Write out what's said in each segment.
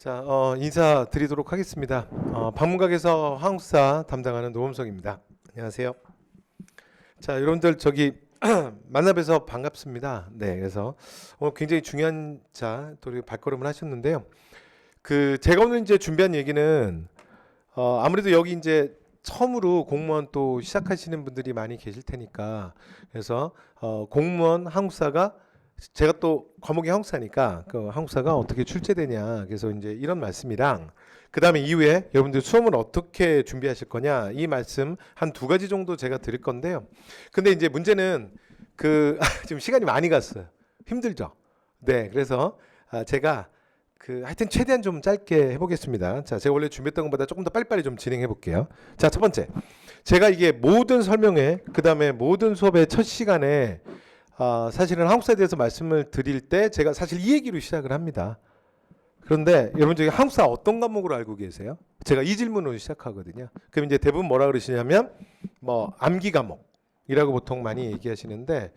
자, 인사드리도록 하겠습니다. 방문각에서 한국사 담당하는 노범석입니다. 안녕하세요. 자, 여러분들 저기 만나 뵈서 반갑습니다. 네, 그래서 오늘 굉장히 중요한 또 발걸음을 하셨는데요. 제가 오늘 이제 준비한 얘기는 아무래도 여기 이제 처음으로 공무원 또 시작하시는 분들이 많이 계실 테니까 그래서 공무원 한국사가 제가 또 과목이 한국사니까 그 한국사가 어떻게 출제되냐 그래서 이제 이런 말씀이랑 그 다음에 이후에 여러분들 수험을 어떻게 준비하실 거냐 이 말씀 한 두 가지 정도 제가 드릴 건데요. 근데 이제 문제는 지금 시간이 많이 갔어요. 힘들죠. 네, 그래서 제가 하여튼 최대한 좀 짧게 해보겠습니다. 자, 제가 원래 준비했던 것보다 조금 더 빨리빨리 좀 진행해 볼게요. 자, 첫 번째, 제가 이게 모든 설명회 그 다음에 모든 수업의 첫 시간에 사실은 한국사에 대해서 말씀을 드릴 때 제가 사실 이 얘기로 시작을 합니다. 그런데 여러분 저기 한국사 어떤 과목으로 알고 계세요? 제가 이 질문으로 시작하거든요. 그럼 이제 대부분 뭐라 그러시냐면 뭐 암기 과목이라고 보통 많이 얘기하시는데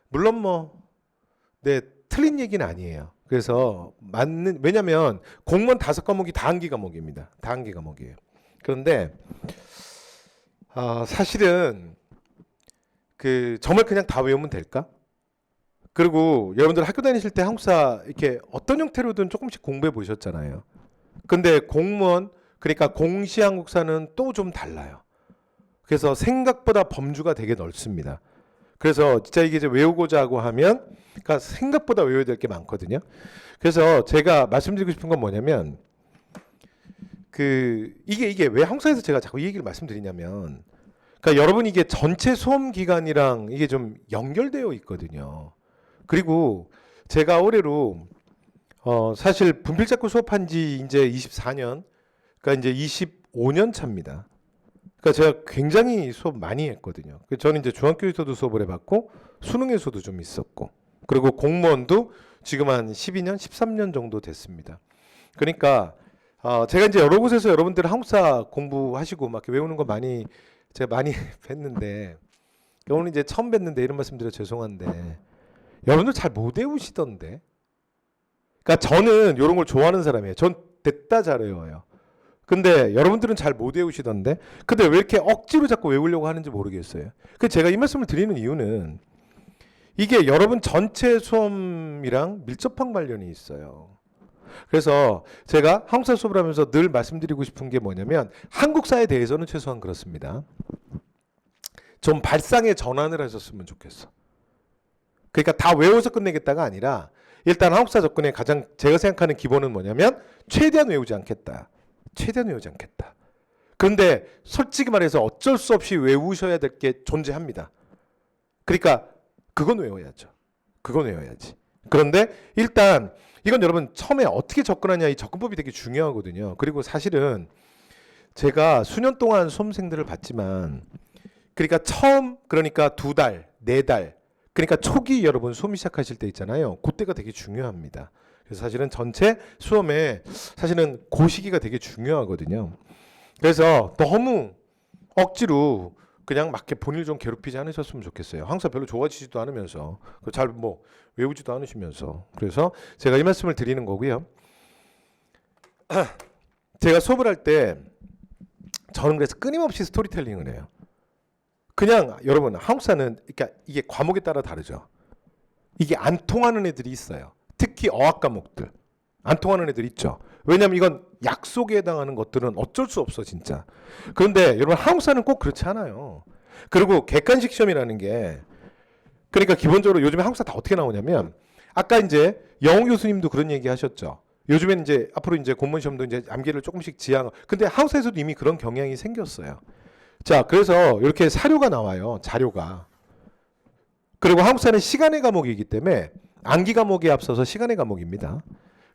물론 네, 틀린 얘기는 아니에요. 그래서 왜냐면 공무원 5과목이 다 암기 과목입니다. 다 암기 과목이에요. 그런데 사실은 정말 그냥 다 외우면 될까? 그리고 여러분들 학교 다니실 때 한국사 이렇게 어떤 형태로든 조금씩 공부해 보셨잖아요. 근데 공무원 그러니까 공시 한국사는 또 좀 달라요. 그래서 생각보다 범주가 되게 넓습니다. 그래서 진짜 이게 이제 외우고자 하고 하면 그러니까 생각보다 외워야 될 게 많거든요. 그래서 제가 말씀드리고 싶은 건 뭐냐면 이게 왜 한국사에서 제가 자꾸 이 얘기를 말씀드리냐면 그러니까 여러분 이게 전체 수험 기간이랑 이게 좀 연결되어 있거든요. 그리고 제가 올해로 사실 분필자꾸 수업한 지 이제 24년, 그러니까 이제 25년 차입니다. 그러니까 제가 굉장히 수업 많이 했거든요. 저는 이제 중학교에서도 수업을 해봤고 수능에서도 좀 있었고 그리고 공무원도 지금 한 12년, 13년 정도 됐습니다. 그러니까 제가 이제 여러 곳에서 여러분들 한국사 공부하시고 막 외우는 거 제가 많이 뵀는데 오늘 이제 처음 뵀는데 이런 말씀 드려 죄송한데 여러분들 잘 못 외우시던데. 그러니까 저는 이런 걸 좋아하는 사람이에요. 전 됐다 잘 외워요. 근데 여러분들은 잘 못 외우시던데. 근데 왜 이렇게 억지로 자꾸 외우려고 하는지 모르겠어요. 제가 이 말씀을 드리는 이유는 이게 여러분 전체 수험이랑 밀접한 관련이 있어요. 그래서 제가 한국사 수업을 하면서 늘 말씀드리고 싶은 게 뭐냐면 한국사에 대해서는 최소한 그렇습니다. 좀 발상의 전환을 하셨으면 좋겠어. 그러니까 다 외워서 끝내겠다가 아니라 일단 한국사 접근의 가장 제가 생각하는 기본은 뭐냐면 최대한 외우지 않겠다. 최대한 외우지 않겠다. 그런데 솔직히 말해서 어쩔 수 없이 외우셔야 될 게 존재합니다. 그러니까 그건 외워야죠. 그건 외워야지. 그런데 일단 이건 여러분 처음에 어떻게 접근하냐 이 접근법이 되게 중요하거든요. 그리고 사실은 제가 수년 동안 수험생들을 봤지만 그러니까 그러니까 2달, 4달 그러니까 초기 여러분 수험 시작하실 때 있잖아요. 그때가 되게 중요합니다. 그래서 사실은 전체 수험에 사실은 그 시기가 되게 중요하거든요. 그래서 너무 억지로 그냥 막 본인을 좀 괴롭히지 않으셨으면 좋겠어요. 항상 별로 좋아지지도 않으면서 잘 외우지도 않으시면서 그래서 제가 이 말씀을 드리는 거고요. 제가 수업을 할 때 저는 그래서 끊임없이 스토리텔링을 해요. 그냥 여러분 한국사는 그러니까 이게 과목에 따라 다르죠. 이게 안 통하는 애들이 있어요. 특히 어학 과목들 안 통하는 애들 있죠. 왜냐면 이건 약속에 해당하는 것들은 어쩔 수 없어 진짜. 그런데 여러분 한국사는 꼭 그렇지 않아요. 그리고 객관식 시험이라는 게 그러니까 기본적으로 요즘에 한국사 다 어떻게 나오냐면 아까 이제 영호 교수님도 그런 얘기 하셨죠. 요즘엔 이제 앞으로 이제 공무원 시험도 이제 암기를 조금씩 지향. 근데 한국사에서도 이미 그런 경향이 생겼어요. 자, 그래서 이렇게 사료가 나와요. 자료가. 그리고 한국사는 시간의 과목이기 때문에 암기 과목에 앞서서 시간의 과목입니다.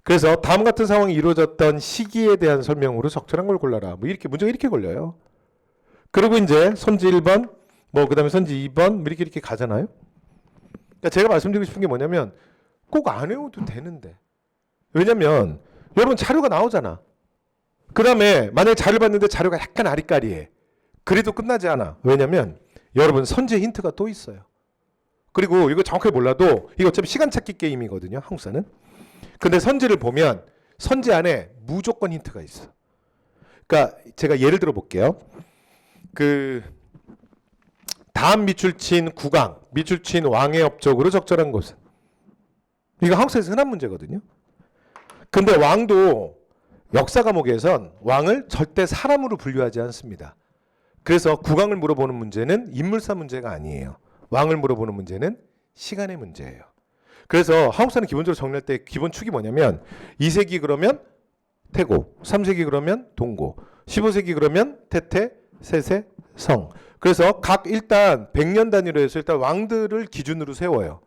그래서 다음 같은 상황이 이루어졌던 시기에 대한 설명으로 적절한 걸 골라라. 이렇게 문제가 이렇게 걸려요. 그리고 이제 선지 1번, 그다음에 선지 2번 이렇게 가잖아요. 그러니까 제가 말씀드리고 싶은 게 뭐냐면 꼭 안 외워도 되는데. 왜냐면 여러분 자료가 나오잖아. 그다음에 만약에 자료를 봤는데 자료가 약간 아리까리해. 그래도 끝나지 않아. 왜냐면 여러분 선지 힌트가 또 있어요. 그리고 이거 정확하게 몰라도 이거 어차피 시간 찾기 게임이거든요. 한국사는. 근데 선지를 보면 선지 안에 무조건 힌트가 있어. 그러니까 제가 예를 들어 볼게요. 그 다음 밑줄친 국왕, 밑줄친 왕의 업적으로 적절한 것은. 이거 한국사에서 흔한 문제거든요. 근데 왕도 역사 과목에선 왕을 절대 사람으로 분류하지 않습니다. 그래서 국왕을 물어보는 문제는 인물사 문제가 아니에요. 왕을 물어보는 문제는 시간의 문제예요. 그래서 한국사는 기본적으로 정리할 때 기본 축이 뭐냐면 2세기 그러면 태고, 3세기 그러면 동고, 15세기 그러면 태태, 세세, 성. 그래서 각 일단 100년 단위로 해서 일단 왕들을 기준으로 세워요.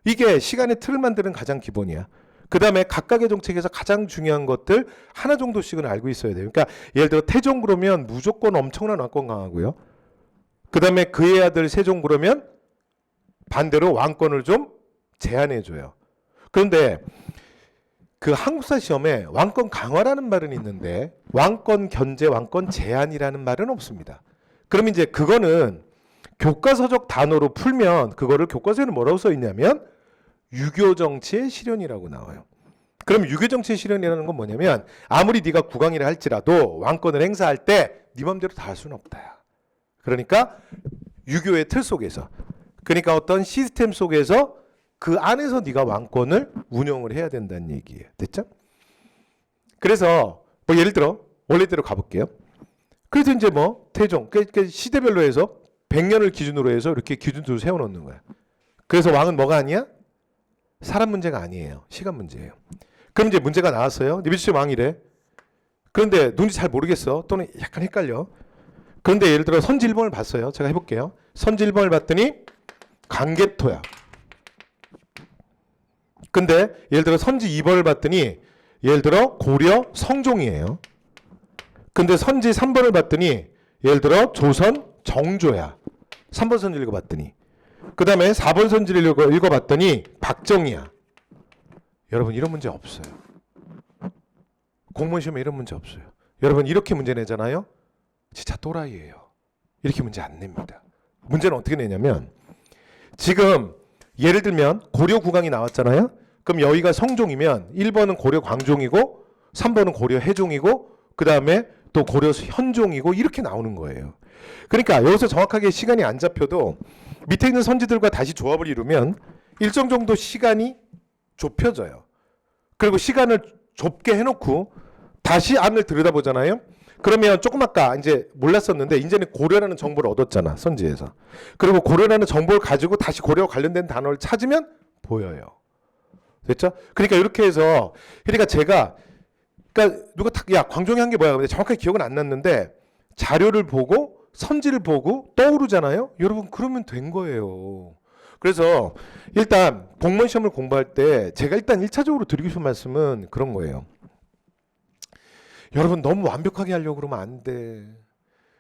이게 시간의 틀을 만드는 가장 기본이야. 그 다음에 각각의 정책에서 가장 중요한 것들 하나 정도씩은 알고 있어야 돼요. 그러니까 예를 들어 태종 그러면 무조건 엄청난 왕권 강하고요. 그 다음에 그의 아들 세종 그러면 반대로 왕권을 좀 제한해줘요. 그런데 그 한국사 시험에 왕권 강화라는 말은 있는데 왕권 견제, 왕권 제한이라는 말은 없습니다. 그럼 이제 그거는 교과서적 단어로 풀면 그거를 교과서에는 뭐라고 써 있냐면 유교 정치의 실현이라고 나와요. 그럼 유교 정치의 실현이라는 건 뭐냐면 아무리 네가 국왕이라 할지라도 왕권을 행사할 때 네 맘대로 다 할 수는 없다. 그러니까 유교의 틀 속에서, 그러니까 어떤 시스템 속에서 그 안에서 네가 왕권을 운영을 해야 된다는 얘기예요. 됐죠? 그래서 뭐 예를 들어 원래대로 가볼게요. 그래서 이제 뭐 태종, 그러니까 시대별로 해서 100년을 기준으로 해서 이렇게 기준으로 세워놓는 거야. 그래서 왕은 뭐가 아니야? 사람 문제가 아니에요. 시간 문제예요. 그럼 이제 문제가 나왔어요. 니비치 왕이래. 그런데 누군지 잘 모르겠어. 또는 약간 헷갈려. 그런데 예를 들어 선지 1번을 봤어요. 제가 해볼게요. 선지 1번을 봤더니 강개토야. 근데 예를 들어 선지 2번을 봤더니 예를 들어 고려 성종이에요. 근데 선지 3번을 봤더니 예를 들어 조선 정조야. 3번 선지 읽어봤더니. 그 다음에 4번 선지를 읽어봤더니 박정희야. 여러분 이런 문제 없어요. 공무원 시험에 이런 문제 없어요. 여러분 이렇게 문제 내잖아요. 진짜 또라이예요. 이렇게 문제 안 냅니다. 문제는 어떻게 내냐면 지금 예를 들면 고려 국왕이 나왔잖아요. 그럼 여기가 성종이면 1번은 고려 광종이고 3번은 고려 해종이고 그 다음에 또 고려 현종이고 이렇게 나오는 거예요. 그러니까 여기서 정확하게 시간이 안 잡혀도 밑에 있는 선지들과 다시 조합을 이루면 일정 정도 시간이 좁혀져요. 그리고 시간을 좁게 해놓고 다시 안을 들여다보잖아요. 그러면 조금 아까 이제 몰랐었는데 이제는 고려라는 정보를 얻었잖아, 선지에서. 그리고 고려라는 정보를 가지고 다시 고려와 관련된 단어를 찾으면 보여요. 됐죠? 그러니까 이렇게 해서 그러니까 제가 그러니까 누가 딱 야 광종이 한 게 뭐야? 근데 정확하게 기억은 안 났는데 자료를 보고 선지를 보고 떠오르잖아요. 여러분 그러면 된 거예요. 그래서 일단 공무원 시험을 공부할 때 제가 일단 1차적으로 드리고 싶은 말씀은 그런 거예요. 여러분 너무 완벽하게 하려고 그러면 안 돼.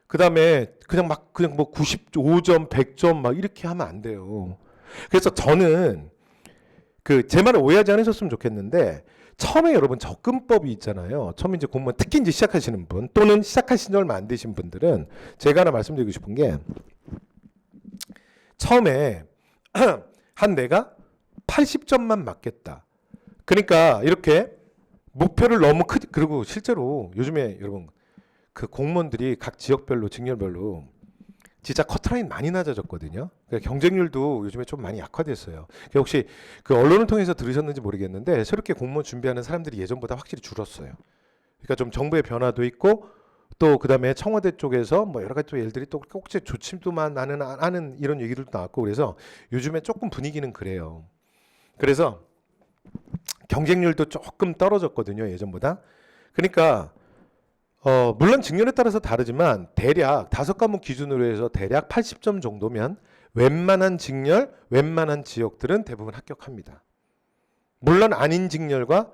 그다음에 그냥 뭐 95점, 100점 막 이렇게 하면 안 돼요. 그래서 저는 그 제 말을 오해하지 않으셨으면 좋겠는데 처음에 여러분 접근법이 있잖아요. 처음에 이제 공무원 특히 이제 시작하시는 분 또는 시작하신 지 얼마 안 되신 분들은 제가 하나 말씀드리고 싶은 게 처음에 한 내가 80점만 맞겠다. 그러니까 이렇게 목표를 너무 그리고 실제로 요즘에 여러분 그 공무원들이 각 지역별로 직렬별로 진짜 커트라인 많이 낮아졌거든요. 그러니까 경쟁률도 요즘에 좀 많이 약화됐어요. 그러니까 혹시 그 언론을 통해서 들으셨는지 모르겠는데 새롭게 공무원 준비하는 사람들이 예전보다 확실히 줄었어요. 그러니까 좀 정부의 변화도 있고 또 그다음에 청와대 쪽에서 뭐 여러 가지 또 일들이 또 꼭지 조침도만 하는 이런 얘기들도 나왔고 그래서 요즘에 조금 분위기는 그래요. 그래서 경쟁률도 조금 떨어졌거든요, 예전보다. 그러니까 물론 직렬에 따라서 다르지만 대략 5과목 기준으로 해서 대략 80점 정도면 웬만한 직렬, 웬만한 지역들은 대부분 합격합니다. 물론 아닌 직렬과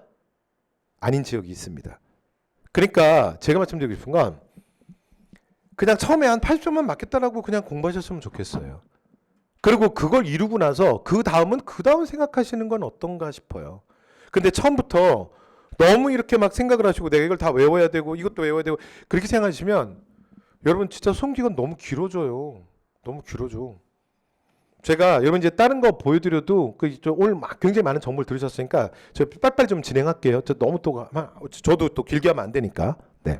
아닌 지역이 있습니다. 그러니까 제가 말씀드리고 싶은 건 그냥 처음에 한 80점만 맞겠다라고 그냥 공부하셨으면 좋겠어요. 그리고 그걸 이루고 나서 그 다음은 그 다음 생각하시는 건 어떤가 싶어요. 근데 처음부터 너무 이렇게 막 생각을 하시고 내가 이걸 다 외워야 되고 이것도 외워야 되고 그렇게 생각하시면 여러분 진짜 수험 기간 너무 길어져요. 너무 길어져. 제가 여러분 이제 다른 거 보여드려도 오늘 막 굉장히 많은 정보를 들으셨으니까 저 빨리빨리 좀 진행할게요. 저 너무 저도 또 길게 하면 안 되니까. 네.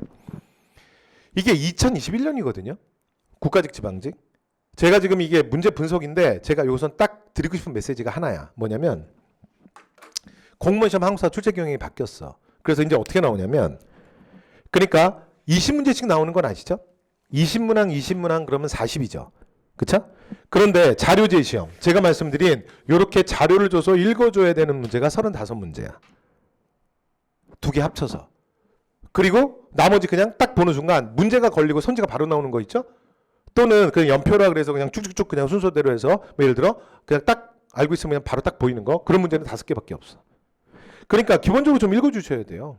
이게 2021년이거든요. 국가직 지방직. 제가 지금 이게 문제 분석인데 제가 여기서 딱 드리고 싶은 메시지가 하나야. 뭐냐면 공무원 시험 한국사 출제 경향이 바뀌었어. 그래서 이제 어떻게 나오냐면 그러니까 20문제씩 나오는 건 아시죠? 20문항 그러면 40이죠. 그쵸? 그런데 자료제 시험 제가 말씀드린 이렇게 자료를 줘서 읽어줘야 되는 문제가 35문제야. 두 개 합쳐서. 그리고 나머지 그냥 딱 보는 순간 문제가 걸리고 선지가 바로 나오는 거 있죠? 또는 그냥 연표라 그래서 그냥 쭉쭉쭉 그냥 순서대로 해서 뭐 예를 들어 그냥 딱 알고 있으면 그냥 바로 딱 보이는 거 그런 문제는 5개밖에 없어. 그러니까 기본적으로 좀 읽어주셔야 돼요.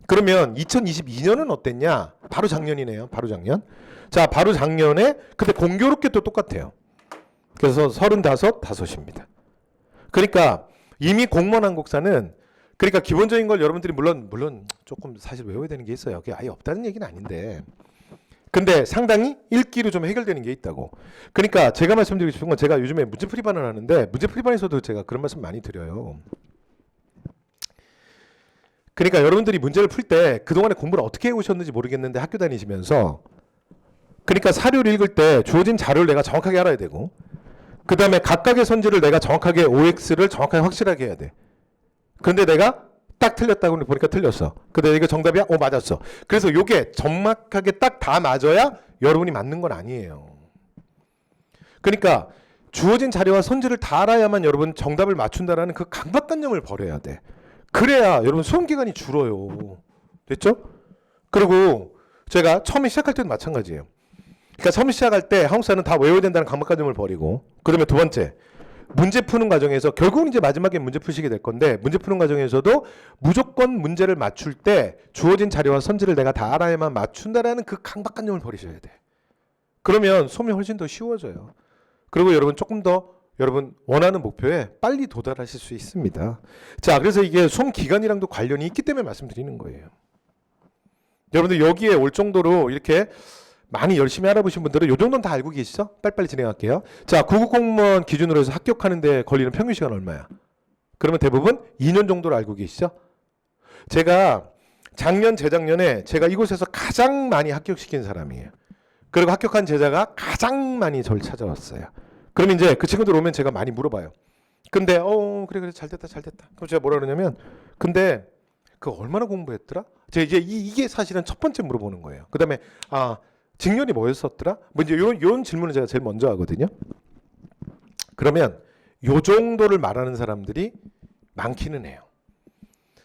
그러면 2022년은 어땠냐? 바로 작년이네요. 바로 작년. 자, 바로 작년에 근데 공교롭게 또 똑같아요. 그래서 35입니다. 그러니까 이미 공무원 한국사는 그러니까 기본적인 걸 여러분들이 물론 조금 사실 외워야 되는 게 있어요. 그게 아예 없다는 얘기는 아닌데 근데 상당히 읽기로 좀 해결되는 게 있다고. 그러니까 제가 말씀드리고 싶은 건 제가 요즘에 문제풀이반을 하는데 문제풀이반에서도 제가 그런 말씀 많이 드려요. 그러니까 여러분들이 문제를 풀 때 그동안에 공부를 어떻게 해오셨는지 모르겠는데 학교 다니시면서 그러니까 사료를 읽을 때 주어진 자료를 내가 정확하게 알아야 되고 그 다음에 각각의 선지를 내가 정확하게 OX를 정확하게 확실하게 해야 돼. 그런데 내가 딱 틀렸다고 보니까 틀렸어. 근데 이거 정답이야? 맞았어. 그래서 이게 정확하게 딱 다 맞아야 여러분이 맞는 건 아니에요. 그러니까 주어진 자료와 선지를 다 알아야만 여러분 정답을 맞춘다라는 그 강박관념을 버려야 돼. 그래야 여러분 수험 기간이 줄어요. 됐죠? 그리고 제가 처음에 시작할 때도 마찬가지예요. 그러니까 처음 시작할 때 한국사는 다 외워야 된다는 강박관념을 버리고 그러면 두 번째 문제 푸는 과정에서 결국은 이제 마지막에 문제 푸시게 될 건데 문제 푸는 과정에서도 무조건 문제를 맞출 때 주어진 자료와 선지를 내가 다 알아야만 맞춘다라는 그 강박관념을 버리셔야 돼. 그러면 수험이 훨씬 더 쉬워져요. 그리고 여러분 조금 더 여러분 원하는 목표에 빨리 도달하실 수 있습니다. 자, 그래서 이게 수험 기간이랑도 관련이 있기 때문에 말씀드리는 거예요. 여러분들 여기에 올 정도로 이렇게 많이 열심히 알아보신 분들은 이 정도는 다 알고 계시죠? 빨리빨리 진행할게요. 자, 9급 공무원 기준으로 해서 합격하는 데 걸리는 평균 시간 얼마야? 그러면 대부분 2년 정도로 알고 계시죠? 제가 작년, 재작년에 제가 이곳에서 가장 많이 합격시킨 사람이에요. 그리고 합격한 제자가 가장 많이 저를 찾아왔어요. 그럼 이제 그 친구들 오면 제가 많이 물어봐요. 근데 그래 잘 됐다. 그럼 제가 뭐라 그러냐면 근데 그 얼마나 공부했더라? 제가 이제 이게 사실은 첫 번째 물어보는 거예요. 그다음에 직렬이 뭐였었더라? 뭐 이제 이런 질문을 제가 제일 먼저 하거든요. 그러면 요 정도를 말하는 사람들이 많기는 해요.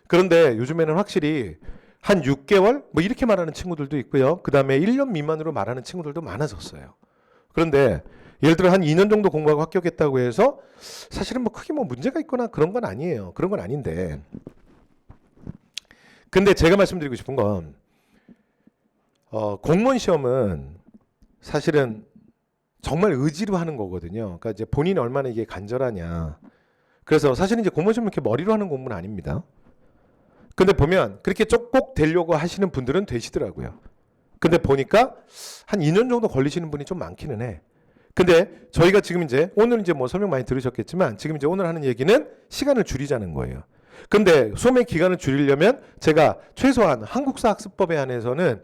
그런데 요즘에는 확실히 한 6개월 뭐 이렇게 말하는 친구들도 있고요. 그다음에 1년 미만으로 말하는 친구들도 많아졌어요. 그런데 예를 들어 한 2년 정도 공부하고 합격했다고 해서 사실은 뭐 크게 뭐 문제가 있거나 그런 건 아니에요. 그런 건 아닌데. 근데 제가 말씀드리고 싶은 건 공무원 시험은 사실은 정말 의지로 하는 거거든요. 그러니까 이제 본인이 얼마나 이게 간절하냐. 그래서 사실은 이제 공무원 시험 이렇게 머리로 하는 공부는 아닙니다. 근데 보면 그렇게 꼭 되려고 하시는 분들은 되시더라고요. 근데 보니까 한 2년 정도 걸리시는 분이 좀 많기는 해. 근데 저희가 지금 이제 오늘 이제 뭐 설명 많이 들으셨겠지만 지금 이제 오늘 하는 얘기는 시간을 줄이자는 거예요. 근데 수험의 기간을 줄이려면 제가 최소한 한국사 학습법에 한해서는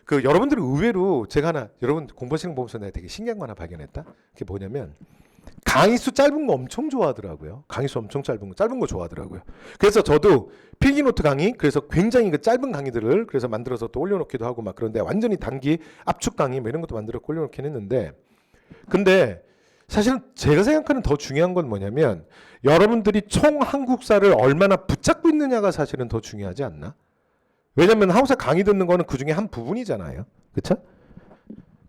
그 여러분들이 의외로 제가 하나 여러분 공부하시는 거 보면서 내가 되게 신기한 거 하나 발견했다. 그게 뭐냐면 강의수 짧은 거 엄청 좋아하더라고요. 강의수 엄청 짧은 거 좋아하더라고요. 그래서 저도 필기노트 강의 그래서 굉장히 그 짧은 강의들을 그래서 만들어서 또 올려놓기도 하고 막 그런데 완전히 단기 압축 강의 뭐 이런 것도 만들어 올려놓긴 했는데 근데 사실은 제가 생각하는 더 중요한 건 뭐냐면 여러분들이 총 한국사를 얼마나 붙잡고 있느냐가 사실은 더 중요하지 않나? 왜냐면 한국사 강의 듣는 거는 그 중에 한 부분이잖아요. 그쵸?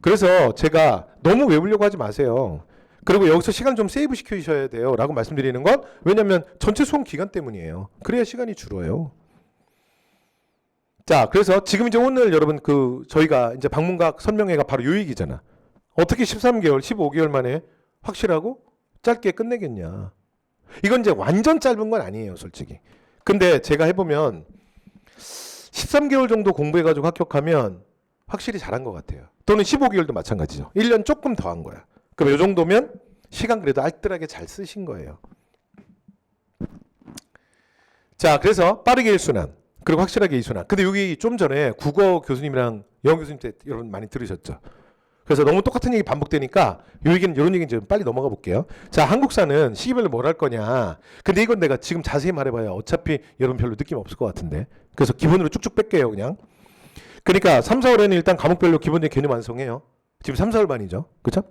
그래서 제가 너무 외우려고 하지 마세요. 그리고 여기서 시간 좀 세이브 시켜주셔야 돼요. 라고 말씀드리는 건 왜냐면 전체 수험 기간 때문이에요. 그래야 시간이 줄어요. 자, 그래서 지금 이제 오늘 여러분 저희가 이제 방문각 설명회가 바로 요 얘기잖아. 어떻게 13개월, 15개월 만에 확실하고 짧게 끝내겠냐. 이건 이제 완전 짧은 건 아니에요, 솔직히. 근데 제가 해보면 13개월 정도 공부해가지고 합격하면 확실히 잘한 것 같아요. 또는 15개월도 마찬가지죠. 1년 조금 더 한 거야. 그럼 이 정도면 시간 그래도 알뜰하게 잘 쓰신 거예요. 자, 그래서 빠르게 일순환, 그리고 확실하게 이순환. 근데 여기 좀 전에 국어 교수님이랑 영어 교수님 때 여러분 많이 들으셨죠? 그래서 너무 똑같은 얘기 반복되니까 요 얘기는 이런 얘기는 좀 빨리 넘어가 볼게요. 자, 한국사는 시기별로 뭘 할 거냐. 근데 이건 내가 지금 자세히 말해봐야 어차피 여러분 별로 느낌 없을 것 같은데. 그래서 기본으로 쭉쭉 뺄게요, 그냥. 그러니까 3, 4월에는 일단 과목별로 기본적인 개념 완성해요. 지금 3, 4월 반이죠. 그쵸?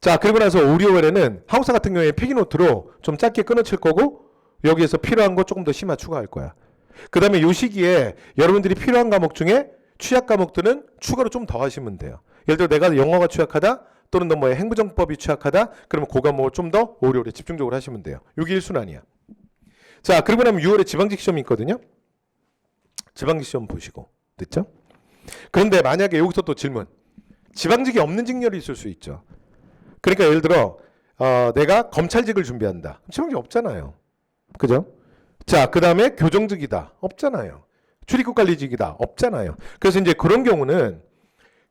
자, 그리고 나서 5, 6월에는 한국사 같은 경우에 필기노트로 좀 짧게 끊어칠 거고 여기에서 필요한 거 조금 더 심화 추가할 거야. 그 다음에 요 시기에 여러분들이 필요한 과목 중에 취약 과목들은 추가로 좀 더 하시면 돼요. 예를 들어 내가 영어가 취약하다 또는 너 뭐의 행부정법이 취약하다 그러면 그 과목을 좀 더 오래오래 집중적으로 하시면 돼요. 이게 1순환이야. 자, 그리고 나면 6월에 지방직 시험이 있거든요. 지방직 시험 보시고 됐죠? 그런데 만약에 여기서 또 질문, 지방직이 없는 직렬이 있을 수 있죠. 그러니까 예를 들어 내가 검찰직을 준비한다. 지방직 없잖아요. 그죠? 자, 그 다음에 교정직이다. 없잖아요. 출입국관리직이다. 없잖아요. 그래서 이제 그런 경우는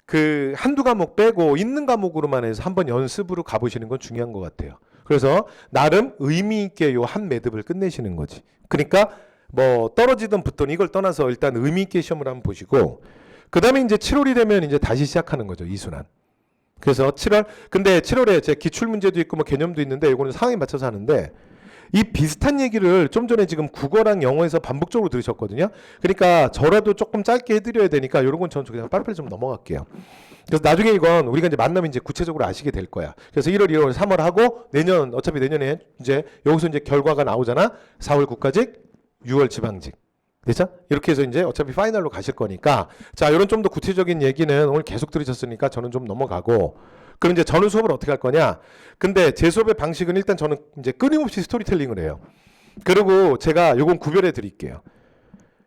그 한두 과목 빼고 있는 과목으로만 해서 한번 연습으로 가보시는 건 중요한 것 같아요. 그래서 나름 의미 있게 요 한 매듭을 끝내시는 거지. 그러니까 뭐 떨어지든 붙든 이걸 떠나서 일단 의미 있게 시험을 한번 보시고 그 다음에 이제 7월이 되면 이제 다시 시작하는 거죠. 이순환. 그래서 7월, 근데 7월에 제 기출 문제도 있고 뭐 개념도 있는데 이거는 상황에 맞춰서 하는데 이 비슷한 얘기를 좀 전에 지금 국어랑 영어에서 반복적으로 들으셨거든요. 그러니까 저라도 조금 짧게 해드려야 되니까 이런 건 저는 그냥 빠르게 좀 넘어갈게요. 그래서 나중에 이건 우리가 이제 만나면 이제 구체적으로 아시게 될 거야. 그래서 1월, 2월, 3월 하고 내년 어차피 내년에 이제 여기서 이제 결과가 나오잖아. 4월 국가직, 6월 지방직. 됐죠? 이렇게 해서 이제 어차피 파이널로 가실 거니까 자, 이런 좀 더 구체적인 얘기는 오늘 계속 들으셨으니까 저는 좀 넘어가고 그럼 이제 저는 수업을 어떻게 할 거냐? 근데 제 수업의 방식은 일단 저는 이제 끊임없이 스토리텔링을 해요. 그리고 제가 요건 구별해 드릴게요.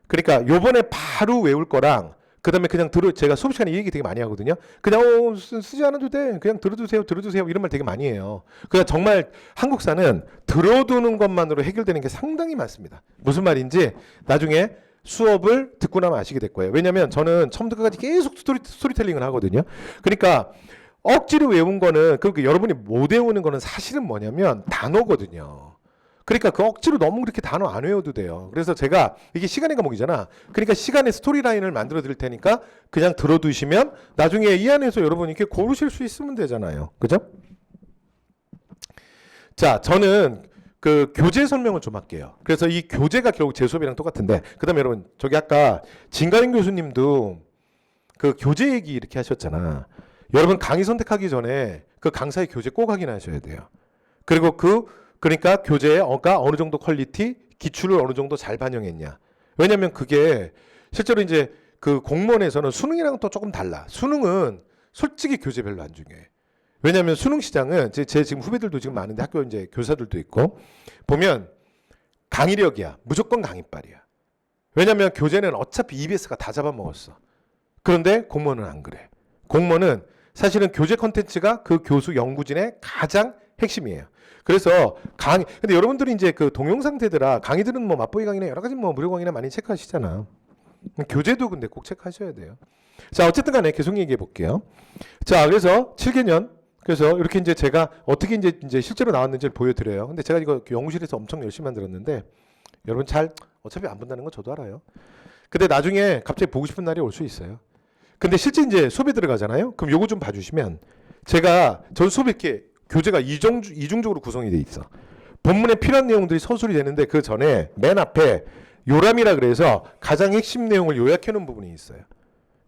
그러니까 요번에 바로 외울 거랑 그다음에 그냥 제가 수업 시간에 이 얘기 되게 많이 하거든요. 그냥 쓰지 않아도 돼. 그냥 들어두세요. 이런 말 되게 많이 해요. 그냥 정말 한국사는 들어두는 것만으로 해결되는 게 상당히 많습니다. 무슨 말인지 나중에 수업을 듣고 나면 아시게 될 거예요. 왜냐면 저는 처음부터 끝까지 계속 스토리텔링을 하거든요. 그러니까 억지로 외운 거는 그렇게 여러분이 못 외우는 거는 사실은 뭐냐면 단어거든요. 그러니까 그 억지로 너무 그렇게 단어 안 외워도 돼요. 그래서 제가 이게 시간의 과목이잖아. 그러니까 시간의 스토리라인을 만들어 드릴 테니까 그냥 들어두시면 나중에 이 안에서 여러분이 이렇게 고르실 수 있으면 되잖아요. 그죠? 자, 저는 그 교재 설명을 좀 할게요. 그래서 이 교재가 결국 제 수업이랑 똑같은데 그다음에 여러분 저기 아까 진가림 교수님도 그 교재 얘기 이렇게 하셨잖아. 여러분 강의 선택하기 전에 그 강사의 교재 꼭 확인하셔야 돼요. 그리고 그러니까 교재가 어느 정도 퀄리티, 기출을 어느 정도 잘 반영했냐. 왜냐면 그게 실제로 이제 그 공무원에서는 수능이랑 또 조금 달라. 수능은 솔직히 교재별로 안 중요해. 왜냐면 수능 시장은 제 지금 후배들도 지금 많은데 학교 이제 교사들도 있고 보면 강의력이야. 무조건 강의빨이야. 왜냐면 교재는 어차피 EBS가 다 잡아먹었어. 그런데 공무원은 안 그래. 공무원은 사실은 교재 컨텐츠가 그 교수 연구진의 가장 핵심이에요. 그래서 근데 여러분들이 이제 그 동영상 되더라. 강의들은 뭐 맛보기 강의나 여러 가지 뭐 무료 강의나 많이 체크하시잖아. 교재도 근데 꼭 체크하셔야 돼요. 자, 어쨌든 간에 계속 얘기해 볼게요. 자, 그래서 7개년. 그래서 이렇게 이제 제가 어떻게 이제 실제로 나왔는지를 보여드려요. 근데 제가 이거 연구실에서 엄청 열심히 만들었는데 여러분 어차피 안 본다는 건 저도 알아요. 근데 나중에 갑자기 보고 싶은 날이 올 수 있어요. 근데 실제 이제 수업에 들어가잖아요. 그럼 요거 좀 봐주시면 전 수업에 이렇게 교재가 이중적으로 구성이 돼 있어. 본문에 필요한 내용들이 서술이 되는데 그 전에 맨 앞에 요람이라 그래서 가장 핵심 내용을 요약해 놓은 부분이 있어요.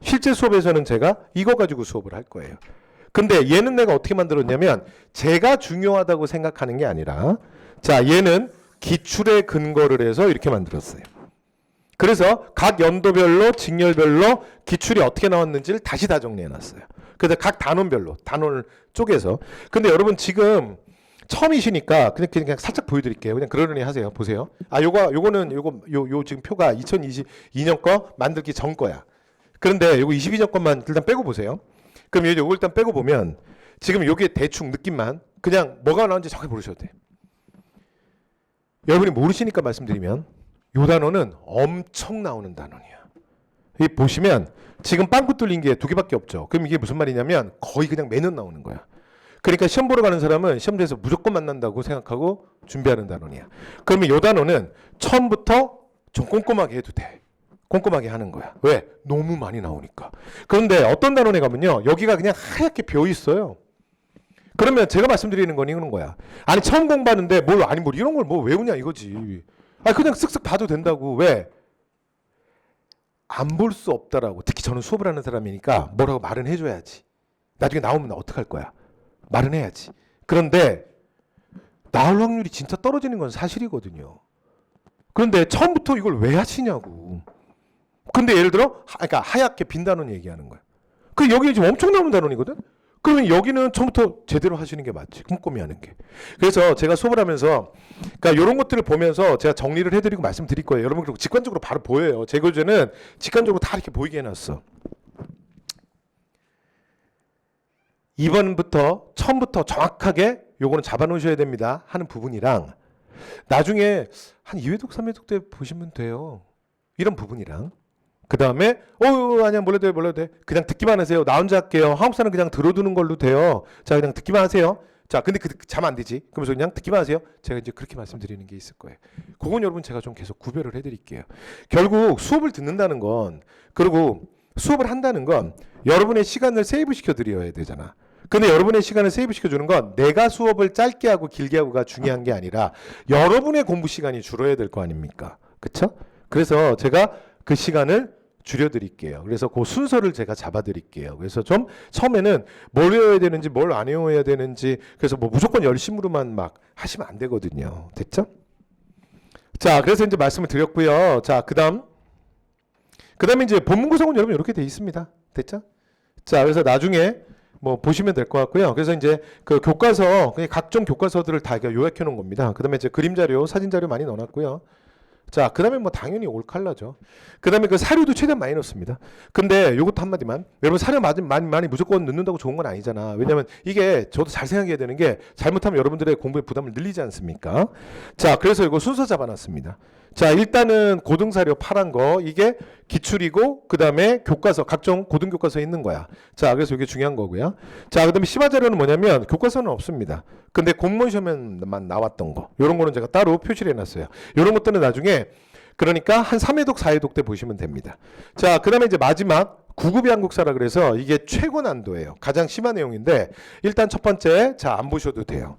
실제 수업에서는 제가 이거 가지고 수업을 할 거예요. 근데 얘는 내가 어떻게 만들었냐면 제가 중요하다고 생각하는 게 아니라 자, 얘는 기출에 근거를 해서 이렇게 만들었어요. 그래서 각 연도별로 직렬별로 기출이 어떻게 나왔는지를 다시 다 정리해놨어요. 그래서 각 단원별로 단원을 쪼개서. 근데 여러분 지금 처음이시니까 그냥 살짝 보여드릴게요. 그냥 그러려니 하세요. 보세요. 요거는 지금 표가 2022년 거 만들기 전 거야. 그런데 요거 22년 것만 일단 빼고 보세요. 그럼 요거 일단 빼고 보면 지금 요게 대충 느낌만 그냥 뭐가 나오는지 정확히 모르셔도 돼. 여러분이 모르시니까 말씀드리면 요 단어는 엄청 나오는 단어이야. 이 보시면 지금 빵꾸 뚫린 게 2개밖에 없죠. 그럼 이게 무슨 말이냐면 거의 그냥 매년 나오는 거야. 그러니까 시험 보러 가는 사람은 시험대에서 무조건 만난다고 생각하고 준비하는 단원이야. 그러면 이 단원은 처음부터 좀 꼼꼼하게 해도 돼. 꼼꼼하게 하는 거야. 왜? 너무 많이 나오니까. 그런데 어떤 단원에 가면요, 여기가 그냥 하얗게 비어 있어요. 그러면 제가 말씀드리는 건 이거는 거야. 아니 처음 공부하는데 뭘 이런 걸 뭐 외우냐 이거지. 아니 그냥 쓱쓱 봐도 된다고. 왜? 안 볼 수 없다라고. 특히 저는 수업을 하는 사람이니까 뭐라고 말은 해줘야지. 나중에 나오면 나 어떡할 거야. 말은 해야지. 그런데 나올 확률이 진짜 떨어지는 건 사실이거든요. 그런데 처음부터 이걸 왜 하시냐고. 근데 예를 들어 그러니까 하얗게 빈 단원 얘기하는 거야. 그 여기 지금 엄청 나오는 단원이거든. 그러면 여기는 처음부터 제대로 하시는 게 맞지. 꼼꼼히 하는 게. 그래서 제가 수업을 하면서 그러니까 이런 것들을 보면서 제가 정리를 해드리고 말씀드릴 거예요. 여러분 그리고 직관적으로 바로 보여요. 제 교재는 직관적으로 다 이렇게 보이게 해놨어. 2번부터 처음부터 정확하게 요거는 잡아놓으셔야 됩니다 하는 부분이랑 나중에 한 2회독 3회독 때 보시면 돼요. 이런 부분이랑 그 다음에 아니야 몰라도 돼 그냥 듣기만 하세요. 나 혼자 할게요. 한국사는 그냥 들어두는 걸로 돼요. 자 그냥 듣기만 하세요. 자 근데 자면 안 되지. 그러면서 그냥 듣기만 하세요. 제가 이제 그렇게 말씀드리는 게 있을 거예요. 그건 여러분 제가 좀 계속 구별을 해드릴게요. 결국 수업을 듣는다는 건 그리고 수업을 한다는 건 여러분의 시간을 세이브 시켜드려야 되잖아. 근데 여러분의 시간을 세이브 시켜주는 건 내가 수업을 짧게 하고 길게 하고가 중요한 게 아니라 여러분의 공부 시간이 줄어야 될 거 아닙니까? 그쵸? 그래서 제가 그 시간을 줄여드릴게요. 그래서 그 순서를 제가 잡아드릴게요. 그래서 좀 처음에는 뭘 외워야 되는지 뭘 안 외워야 되는지 그래서 뭐 무조건 열심으로만 막 하시면 안 되거든요. 됐죠? 자, 그래서 이제 말씀을 드렸고요. 자, 그다음에 이제 본문 구성은 여러분 이렇게 돼 있습니다. 됐죠? 자, 그래서 나중에 뭐 보시면 될 것 같고요. 그래서 이제 그 교과서, 그냥 각종 교과서들을 다 요약해 놓은 겁니다. 그다음에 이제 그림 자료, 사진 자료 많이 넣어놨고요. 자, 그 다음에 뭐 당연히 올 컬러죠. 그 다음에 그 사료도 최대한 많이 넣습니다. 근데 요것도 한마디만. 여러분 사료 많이 무조건 넣는다고 좋은 건 아니잖아. 왜냐면 이게 저도 잘 생각해야 되는 게 잘못하면 여러분들의 공부의 부담을 늘리지 않습니까? 자, 그래서 이거 순서 잡아놨습니다. 자, 일단은 고등사료 파란 거 이게 기출이고 그 다음에 교과서 각종 고등교과서에 있는 거야. 자, 그래서 이게 중요한 거고요. 자, 그 다음에 심화자료는 뭐냐면 교과서는 없습니다. 근데 공무원 시험에만 나왔던 거 이런 거는 제가 따로 표시를 해놨어요. 이런 것들은 나중에 그러니까 한 3회독 4회독 때 보시면 됩니다. 자, 그 다음에 이제 마지막 9급이 한국사라 그래서 이게 최고 난도예요. 가장 심한 내용인데 일단 첫 번째 자, 안 보셔도 돼요.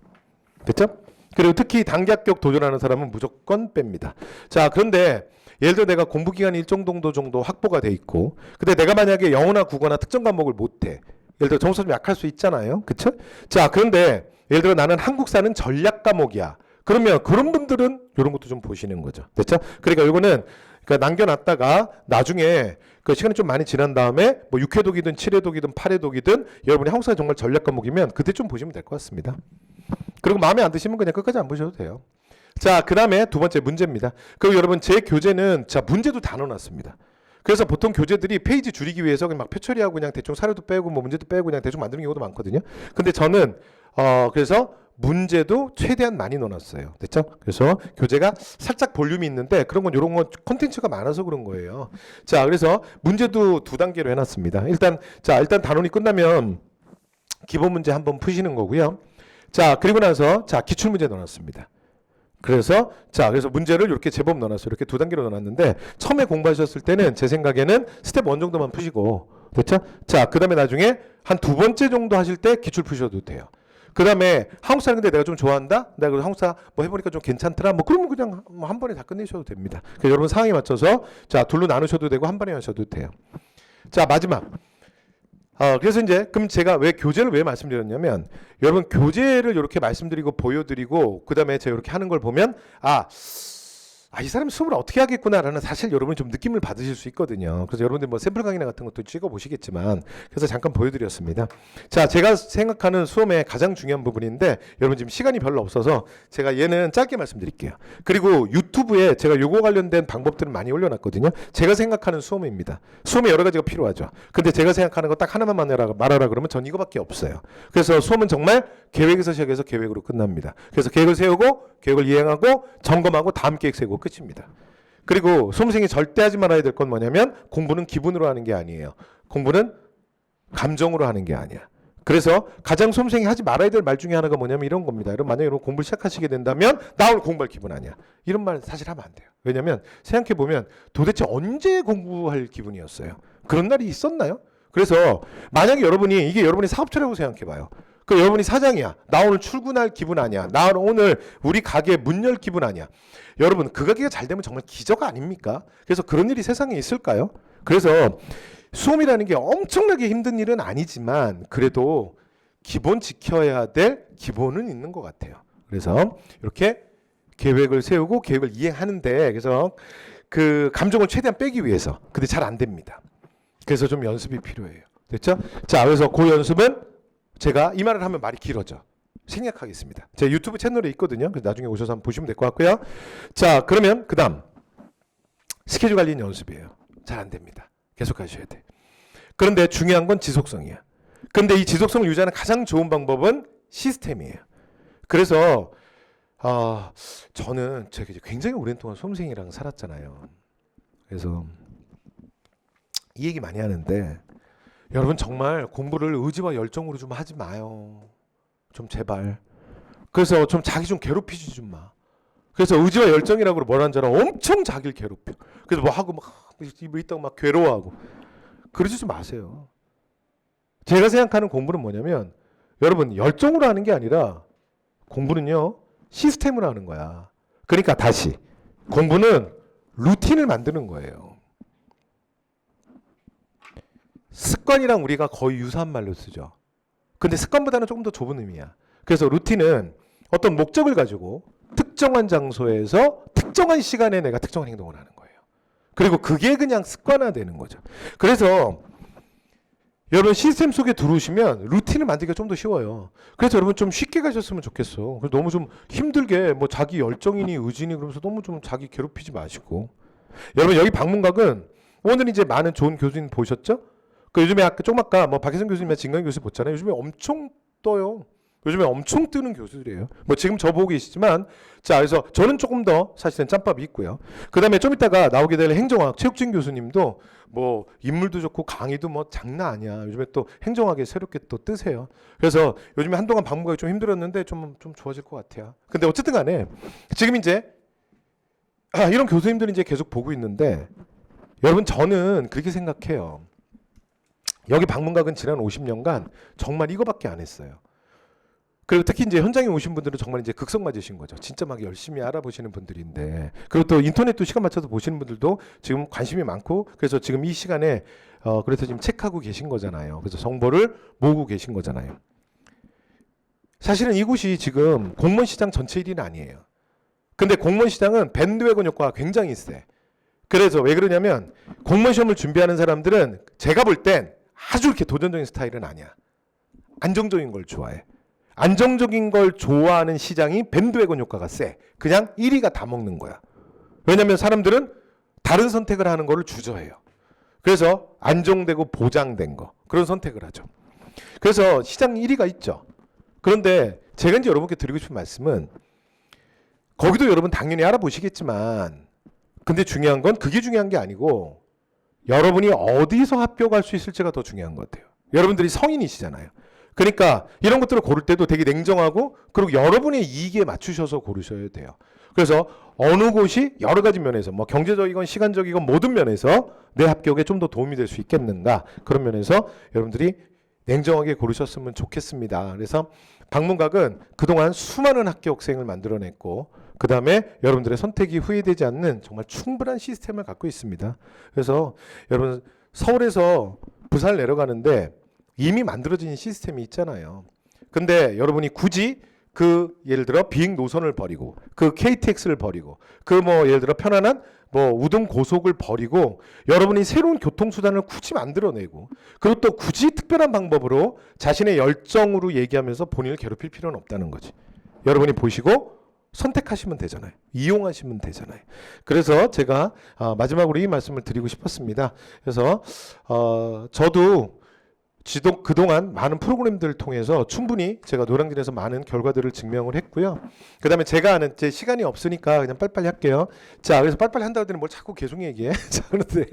됐죠? 그리고 특히 단기 합격 도전하는 사람은 무조건 뺍니다. 자, 그런데 예를 들어 내가 공부 기간이 일정 정도 확보가 돼 있고 근데 내가 만약에 영어나 국어나 특정 과목을 못해. 예를 들어 점수가 좀 약할 수 있잖아요. 그쵸? 자, 그런데 예를 들어 나는 한국사는 전략 과목이야. 그러면 그런 분들은 이런 것도 좀 보시는 거죠. 됐죠? 그러니까 이거는 그러니까 남겨놨다가 나중에 그 시간이 좀 많이 지난 다음에 뭐 6회독이든 7회독이든 8회독이든 여러분이 한국사가 정말 전략 과목이면 그때 좀 보시면 될 것 같습니다. 그리고 마음에 안 드시면 그냥 끝까지 안 보셔도 돼요. 자, 그 다음에 두 번째 문제입니다. 그리고 여러분 제 교재는 자 문제도 다 넣어놨습니다. 그래서 보통 교재들이 페이지 줄이기 위해서 그냥 막 표처리하고 그냥 대충 사료도 빼고 뭐 문제도 빼고 그냥 대충 만드는 경우도 많거든요. 근데 저는 그래서 문제도 최대한 많이 넣어놨어요. 됐죠? 그래서 교재가 살짝 볼륨이 있는데 그런 건 이런 건 콘텐츠가 많아서 그런 거예요. 자, 그래서 문제도 두 단계로 해놨습니다. 일단 단원이 끝나면 기본 문제 한번 푸시는 거고요. 자, 그리고 나서 자 기출 문제 넣어놨습니다. 그래서 문제를 이렇게 제법 넣어놨어요. 이렇게 두 단계로 넣어놨는데 처음에 공부하셨을 때는 제 생각에는 스텝 1 정도만 푸시고 됐죠? 자, 그 다음에 나중에 한 두 번째 정도 하실 때 기출 푸셔도 돼요. 그 다음에 한국사 근데 내가 좀 좋아한다? 내가 그래서 한국사 뭐 해보니까 좀 괜찮더라? 뭐 그러면 그냥 한 번에 다 끝내셔도 됩니다. 그래서 여러분 상황에 맞춰서 자 둘로 나누셔도 되고 한 번에 하셔도 돼요. 자, 마지막. 그래서 이제 그럼 제가 왜 교재를 왜 말씀드렸냐면 여러분 교재를 이렇게 말씀드리고 보여드리고 그 다음에 제가 이렇게 하는 걸 보면 이 사람이 수업을 어떻게 하겠구나라는 사실 여러분이 좀 느낌을 받으실 수 있거든요. 그래서 여러분들 뭐 샘플 강의나 같은 것도 찍어 보시겠지만 그래서 잠깐 보여드렸습니다. 자, 제가 생각하는 수업의 가장 중요한 부분인데 여러분 지금 시간이 별로 없어서 제가 얘는 짧게 말씀드릴게요. 그리고 유튜브에 제가 요거 관련된 방법들을 많이 올려놨거든요. 제가 생각하는 수험입니다. 수험에 여러 가지가 필요하죠. 근데 제가 생각하는 거 딱 하나만 말하라 그러면 전 이거밖에 없어요. 그래서 수험은 정말 계획에서 시작해서 계획으로 끝납니다. 그래서 계획을 세우고 계획을 이행하고 점검하고 다음 계획 세우고 끝입니다. 그리고 수험생이 절대 하지 말아야 될 건 뭐냐면 공부는 기분으로 하는 게 아니에요. 공부는 감정으로 하는 게 아니야. 그래서 가장 수험생이 하지 말아야 될 말 중에 하나가 뭐냐면 이런 겁니다. 여러분 만약에 여러분 공부를 시작하시게 된다면 나 오늘 공부할 기분 아니야. 이런 말 사실 하면 안 돼요. 왜냐면 생각해보면 도대체 언제 공부할 기분이었어요? 그런 날이 있었나요? 그래서 만약에 여러분이 이게 여러분이 사업체라고 생각해봐요. 그 여러분이 사장이야. 나 오늘 출근할 기분 아니야. 나 오늘 우리 가게 문 열 기분 아니야. 여러분 그 가게가 잘 되면 정말 기적 아닙니까? 그래서 그런 일이 세상에 있을까요? 그래서 수험이라는 게 엄청나게 힘든 일은 아니지만 그래도 기본 지켜야 될 기본은 있는 것 같아요. 그래서 이렇게 계획을 세우고 계획을 이행하는데 그래서 그 감정을 최대한 빼기 위해서 근데 잘 안 됩니다. 그래서 좀 연습이 필요해요. 됐죠? 자, 그래서 그 연습은 제가 이 말을 하면 말이 길어져. 생략하겠습니다. 제 유튜브 채널에 있거든요. 그래서 나중에 오셔서 한번 보시면 될 것 같고요. 자, 그러면 그 다음 스케줄 관리는 연습이에요. 잘 안 됩니다. 계속 하셔야 돼. 그런데 중요한 건 지속성이야. 그런데 이 지속성을 유지하는 가장 좋은 방법은 시스템이에요. 그래서 저는 제가 굉장히 오랜 동안 수험생이랑 살았잖아요. 그래서 이 얘기 많이 하는데 여러분 정말 공부를 의지와 열정으로 좀 하지 마요. 좀 제발. 그래서 좀 자기 좀 괴롭히지 좀 마. 그래서 의지와 열정이라고 뭐라는 줄 알아? 엄청 자기를 괴롭혀. 그래서 뭐 하고 막 입을 있다고 막 괴로워하고. 그러지 좀 마세요. 제가 생각하는 공부는 뭐냐면 여러분 열정으로 하는 게 아니라 공부는요 시스템으로 하는 거야. 그러니까 다시 공부는 루틴을 만드는 거예요. 습관이랑 우리가 거의 유사한 말로 쓰죠. 근데 습관보다는 조금 더 좁은 의미야. 그래서 루틴은 어떤 목적을 가지고 특정한 장소에서 특정한 시간에 내가 특정한 행동을 하는 거예요. 그리고 그게 그냥 습관화되는 거죠. 그래서 여러분 시스템 속에 들어오시면 루틴을 만들기가 좀 더 쉬워요. 그래서 여러분 좀 쉽게 가셨으면 좋겠어. 너무 좀 힘들게 뭐 자기 열정이니 의지니 그러면서 너무 좀 자기 괴롭히지 마시고. 여러분 여기 방문각은 오늘 이제 많은 좋은 교수님 보셨죠? 그 요즘에 조금 아까 뭐 박혜성 교수님이나 진강 교수 보잖아요. 요즘에 엄청 떠요. 요즘에 엄청 뜨는 교수들이에요. 뭐 지금 저 보고 계시지만 자 그래서 저는 조금 더 사실은 짬밥이 있고요. 그 다음에 좀 이따가 나오게 될 행정학 최욱진 교수님도 뭐 인물도 좋고 강의도 뭐 장난 아니야. 요즘에 또 행정학에 새롭게 또 뜨세요. 그래서 요즘에 한동안 방문하기 좀 힘들었는데 좀 좋아질 것 같아요. 근데 어쨌든 간에 지금 이제 이런 교수님들이 이제 계속 보고 있는데 여러분 저는 그렇게 생각해요. 여기 방문각은 지난 50년간 정말 이거밖에 안 했어요. 그리고 특히 이제 현장에 오신 분들은 정말 이제 극성 맞으신 거죠. 진짜 막 열심히 알아보시는 분들인데. 그리고 또 인터넷도 시간 맞춰서 보시는 분들도 지금 관심이 많고 그래서 지금 이 시간에 그래서 지금 체크하고 계신 거잖아요. 그래서 정보를 모으고 계신 거잖아요. 사실은 이곳이 지금 공무원 시장 전체 1위는 아니에요. 근데 공무원 시장은 밴드웨건 효과가 굉장히 세. 그래서 왜 그러냐면 공무원 시험을 준비하는 사람들은 제가 볼 땐 아주 이렇게 도전적인 스타일은 아니야. 안정적인 걸 좋아해. 안정적인 걸 좋아하는 시장이 밴드웨건 효과가 세. 그냥 1위가 다 먹는 거야. 왜냐면 사람들은 다른 선택을 하는 거를 주저해요. 그래서 안정되고 보장된 거. 그런 선택을 하죠. 그래서 시장 1위가 있죠. 그런데 제가 이제 여러분께 드리고 싶은 말씀은 거기도 여러분 당연히 알아보시겠지만 근데 중요한 건 그게 중요한 게 아니고 여러분이 어디서 합격할 수 있을지가 더 중요한 것 같아요. 여러분들이 성인이시잖아요. 그러니까 이런 것들을 고를 때도 되게 냉정하고 그리고 여러분의 이익에 맞추셔서 고르셔야 돼요. 그래서 어느 곳이 여러 가지 면에서 뭐 경제적이건 시간적이건 모든 면에서 내 합격에 좀 더 도움이 될 수 있겠는가 그런 면에서 여러분들이 냉정하게 고르셨으면 좋겠습니다. 그래서 방문각은 그동안 수많은 합격생을 만들어냈고 그 다음에 여러분들의 선택이 후회되지 않는 정말 충분한 시스템을 갖고 있습니다. 그래서 여러분 서울에서 부산을 내려가는데 이미 만들어진 시스템이 있잖아요. 근데 여러분이 굳이 그 예를 들어 비행 노선을 버리고 그 KTX를 버리고 그 뭐 예를 들어 편안한 뭐 우등 고속을 버리고 여러분이 새로운 교통수단을 굳이 만들어내고 그리고 또 굳이 특별한 방법으로 자신의 열정으로 얘기하면서 본인을 괴롭힐 필요는 없다는 거지. 여러분이 보시고 선택하시면 되잖아요. 이용하시면 되잖아요. 그래서 제가 마지막으로 이 말씀을 드리고 싶었습니다. 그래서 저도 그동안 많은 프로그램들을 통해서 충분히 제가 노량진에서 많은 결과들을 증명을 했고요. 그 다음에 제가 아는 제 시간이 없으니까 그냥 빨리빨리 할게요. 자, 그래서 빨리빨리 한다고 하더니 뭘 자꾸 계속 얘기해. 자, 그런데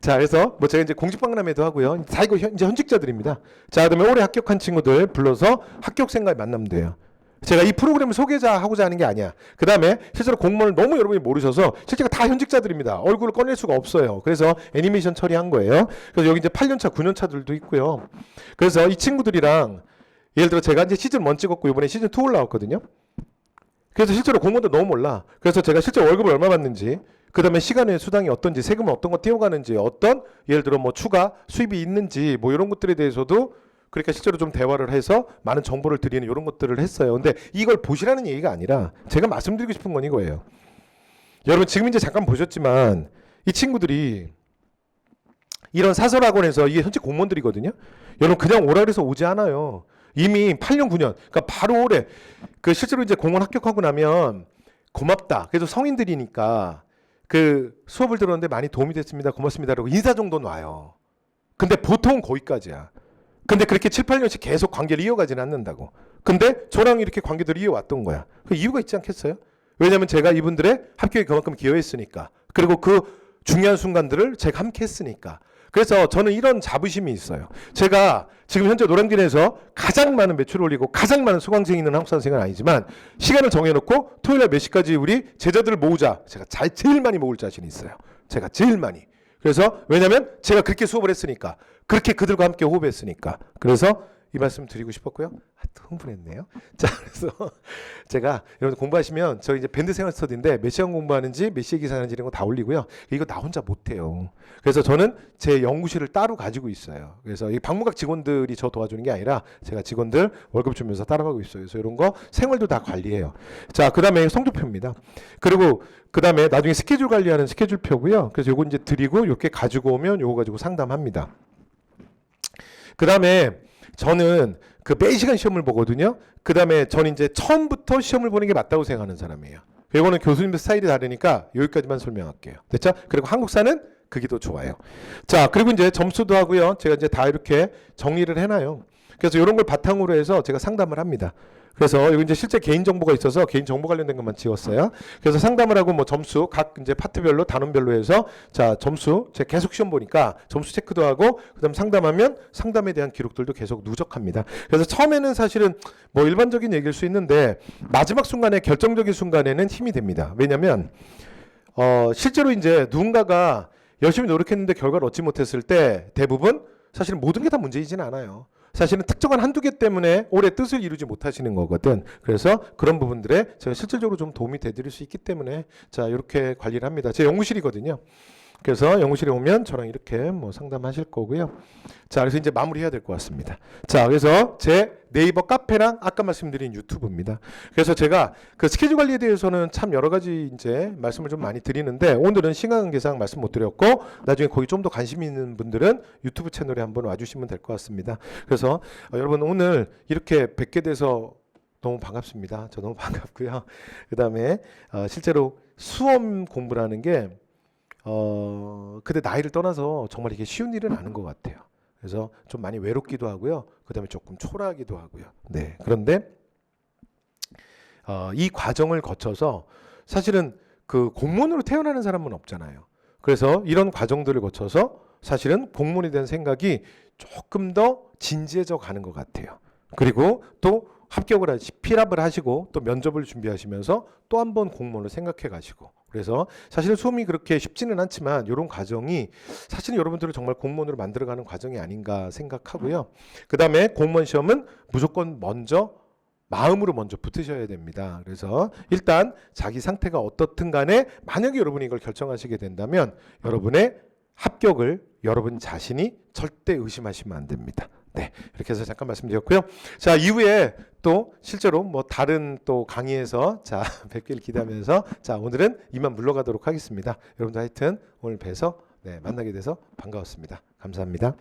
자, 그래서 뭐 제가 이제 공직박람회도 하고요. 다 이거 이제 현직자들입니다. 자, 그다음에 올해 합격한 친구들 불러서 합격생과의 만나면 돼요. 제가 이 프로그램을 하고자 하는 게 아니야. 그 다음에 실제로 공무원을 너무 여러분이 모르셔서 실제가 다 현직자들입니다. 얼굴을 꺼낼 수가 없어요. 그래서 애니메이션 처리한 거예요. 그래서 여기 이제 8년차, 9년차들도 있고요. 그래서 이 친구들이랑 예를 들어 제가 이제 시즌 1 찍었고 이번에 시즌 2 올라왔거든요. 그래서 실제로 공무원도 너무 몰라. 그래서 제가 실제 월급을 얼마 받는지, 그 다음에 시간의 수당이 어떤지, 세금은 어떤 거 띄워가는지, 어떤 예를 들어 뭐 추가 수입이 있는지 뭐 이런 것들에 대해서도 그러니까 실제로 좀 대화를 해서 많은 정보를 드리는 이런 것들을 했어요. 근데 이걸 보시라는 얘기가 아니라 제가 말씀드리고 싶은 건 이거예요. 여러분 지금 이제 잠깐 보셨지만 이 친구들이 이런 사설학원에서 이게 현직 공무원들이거든요. 여러분 그냥 오라 그래서 오지 않아요. 이미 8년 9년 그러니까 바로 올해 그 실제로 이제 공무원 합격하고 나면 고맙다. 그래도 성인들이니까 그 수업을 들었는데 많이 도움이 됐습니다. 고맙습니다라고 인사 정도는 와요. 근데 보통은 거기까지야. 근데 그렇게 7, 8년씩 계속 관계를 이어가지는 않는다고. 근데 저랑 이렇게 관계를 이어왔던 거야. 그 이유가 있지 않겠어요? 왜냐하면 제가 이분들의 합격에 그만큼 기여했으니까. 그리고 그 중요한 순간들을 제가 함께 했으니까. 그래서 저는 이런 자부심이 있어요. 제가 지금 현재 노량진에서 가장 많은 매출을 올리고 가장 많은 수강생이 있는 한국사생은 아니지만 시간을 정해놓고 토요일날 몇 시까지 우리 제자들을 모으자. 제가 제일 많이 모을 자신이 있어요. 제가 제일 많이. 그래서 왜냐하면 제가 그렇게 수업을 했으니까. 그렇게 그들과 함께 호흡했으니까. 그래서 이 말씀 드리고 싶었고요. 또 흥분했네요. 자, 그래서 제가 여러분 공부하시면 저 이제 밴드 생활 스터디인데 몇 시간 공부하는지 몇 시에 기사하는지 이런 거 다 올리고요. 이거 나 혼자 못해요. 그래서 저는 제 연구실을 따로 가지고 있어요. 그래서 이 박무각 직원들이 저 도와주는 게 아니라 제가 직원들 월급 주면서 따라가고 있어요. 그래서 이런 거 생활도 다 관리해요. 자, 그 다음에 성적표입니다. 그리고 그 다음에 나중에 스케줄 관리하는 스케줄표고요. 그래서 요거 이제 드리고 이렇게 가지고 오면 요거 가지고 상담합니다. 그 다음에 저는 그 매 시간 시험을 보거든요. 그 다음에 저는 이제 처음부터 시험을 보는 게 맞다고 생각하는 사람이에요. 이거는 교수님들 스타일이 다르니까 여기까지만 설명할게요. 됐죠? 그리고 한국사는 그게 더 좋아요. 자, 그리고 이제 점수도 하고요. 제가 이제 다 이렇게 정리를 해놔요. 그래서 이런 걸 바탕으로 해서 제가 상담을 합니다. 그래서 여기 이제 실제 개인 정보가 있어서 개인 정보 관련된 것만 지웠어요. 그래서 상담을 하고 뭐 점수 각 이제 파트별로 단원별로 해서 자 점수 제가 계속 시험 보니까 점수 체크도 하고 그다음 상담하면 상담에 대한 기록들도 계속 누적합니다. 그래서 처음에는 사실은 뭐 일반적인 얘기일 수 있는데 마지막 순간에 결정적인 순간에는 힘이 됩니다. 왜냐하면 실제로 이제 누군가가 열심히 노력했는데 결과를 얻지 못했을 때 대부분 사실은 모든 게 다 문제이진 않아요. 사실은 특정한 한두 개 때문에 올해 뜻을 이루지 못하시는 거거든. 그래서 그런 부분들에 제가 실질적으로 좀 도움이 되드릴 수 있기 때문에 자 이렇게 관리를 합니다. 제 연구실이거든요. 그래서 연구실에 오면 저랑 이렇게 뭐 상담하실 거고요. 자, 그래서 이제 마무리해야 될 것 같습니다. 자, 그래서 제 네이버 카페랑 아까 말씀드린 유튜브입니다. 그래서 제가 그 스케줄 관리에 대해서는 참 여러 가지 이제 말씀을 좀 많이 드리는데 오늘은 시간 관계상 말씀 못 드렸고 나중에 거기 좀 더 관심 있는 분들은 유튜브 채널에 한번 와주시면 될 것 같습니다. 그래서 여러분 오늘 이렇게 뵙게 돼서 너무 반갑습니다. 저 너무 반갑고요. 그 다음에 실제로 수험 공부라는 게 근데 나이를 떠나서 정말 이게 쉬운 일은 아닌 것 같아요. 그래서 좀 많이 외롭기도 하고요. 그 다음에 조금 초라하기도 하고요. 네. 그런데 이 과정을 거쳐서 사실은 그 공무원으로 태어나는 사람은 없잖아요. 그래서 이런 과정들을 거쳐서 사실은 공무원에 대한 생각이 조금 더 진지해져 가는 것 같아요. 그리고 또 합격을 필합을 하시고 또 면접을 준비하시면서 또 한 번 공무원을 생각해 가시고 그래서 사실은 수험이 그렇게 쉽지는 않지만 이런 과정이 사실은 여러분들을 정말 공무원으로 만들어가는 과정이 아닌가 생각하고요. 그 다음에 공무원 시험은 무조건 마음으로 먼저 붙으셔야 됩니다. 그래서 일단 자기 상태가 어떻든 간에 만약에 여러분이 이걸 결정하시게 된다면 여러분의 합격을 여러분 자신이 절대 의심하시면 안 됩니다. 네, 이렇게 해서 잠깐 말씀드렸고요. 자, 이후에 또 실제로 뭐 다른 또 강의에서 자 뵙기를 기대하면서 자 오늘은 이만 물러가도록 하겠습니다. 여러분들 하여튼 오늘 뵈서 네, 만나게 돼서 반가웠습니다. 감사합니다.